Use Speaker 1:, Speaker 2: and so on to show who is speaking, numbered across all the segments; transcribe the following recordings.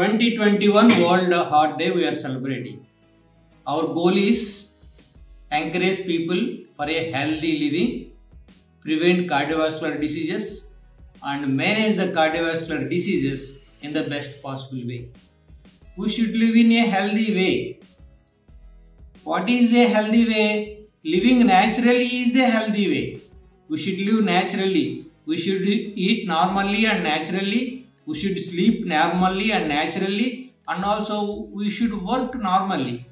Speaker 1: 2021 World Heart Day we are celebrating. Our goal is encourage people for a healthy living, prevent cardiovascular diseases and manage the cardiovascular diseases in the best possible way. We should live in a healthy way. What is a healthy way? Living naturally is a healthy way. We should live naturally. We should eat normally and naturally. We should sleep normally and naturally, and also we should work normally.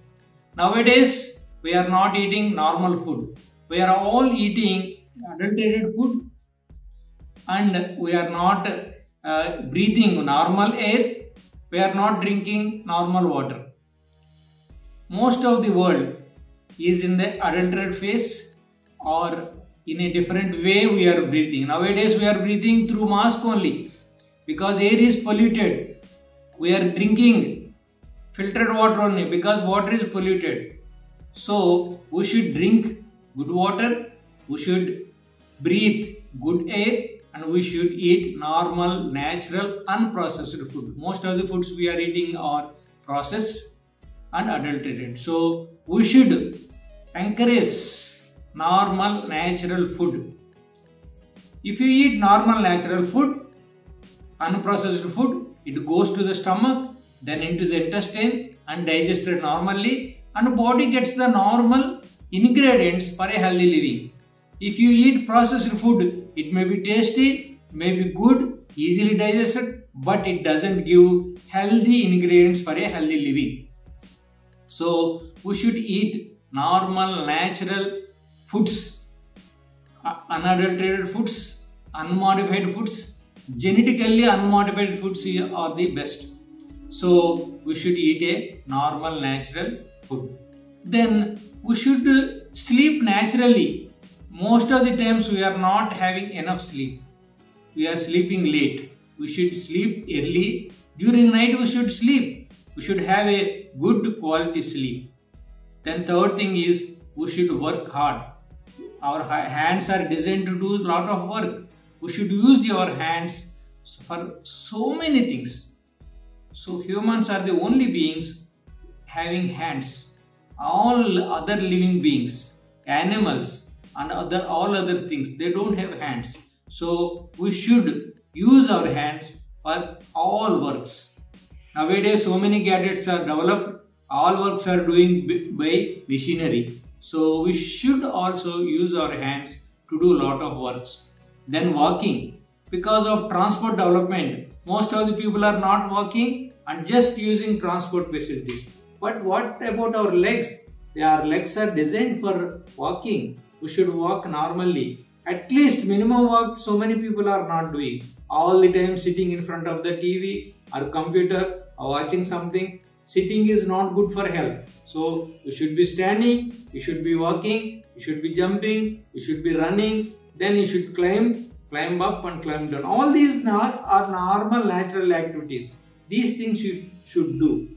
Speaker 1: Nowadays, we are not eating normal food. We are all eating adulterated food, and we are not breathing normal air. We are not drinking normal water. Most of the world is in the adulterated phase, or in a different way we are breathing. Nowadays, we are breathing through mask only. Because air is polluted, we are drinking filtered water only because water is polluted. So we should drink good water, we should breathe good air, and we should eat normal, natural, unprocessed food. Most of the foods we are eating are processed and adulterated. So we should encourage normal, natural food. If you eat normal, natural food, unprocessed food, it goes to the stomach, then into the intestine and digested normally, and body gets the normal ingredients for a healthy living. If you eat processed food, it may be tasty, may be good, easily digested, but it doesn't give healthy ingredients for a healthy living. So we should eat normal, natural foods, unadulterated foods, unmodified foods. Genetically unmodified foods are the best. So we should eat a normal, natural food. Then we should sleep naturally. Most of the times we are not having enough sleep. We are sleeping late. We should sleep early. During night we should sleep. We should have a good quality sleep. Then third thing is we should work hard. Our hands are designed to do a lot of work. We should use your hands for so many things. So humans are the only beings having hands. All other living beings, animals and all other things, they don't have hands. So we should use our hands for all works. Nowadays so many gadgets are developed. All works are doing by machinery. So we should also use our hands to do a lot of works. Then walking. Because of transport development, most of the people are not walking and just using transport facilities. But what about our legs? Our legs are designed for walking. We should walk normally. At least minimum walk so many people are not doing. All the time sitting in front of the TV or computer or watching something. Sitting is not good for health. So you should be standing, you should be walking, you should be jumping, you should be running. Then you should climb up and climb down. All these are normal, natural activities. These things you should do.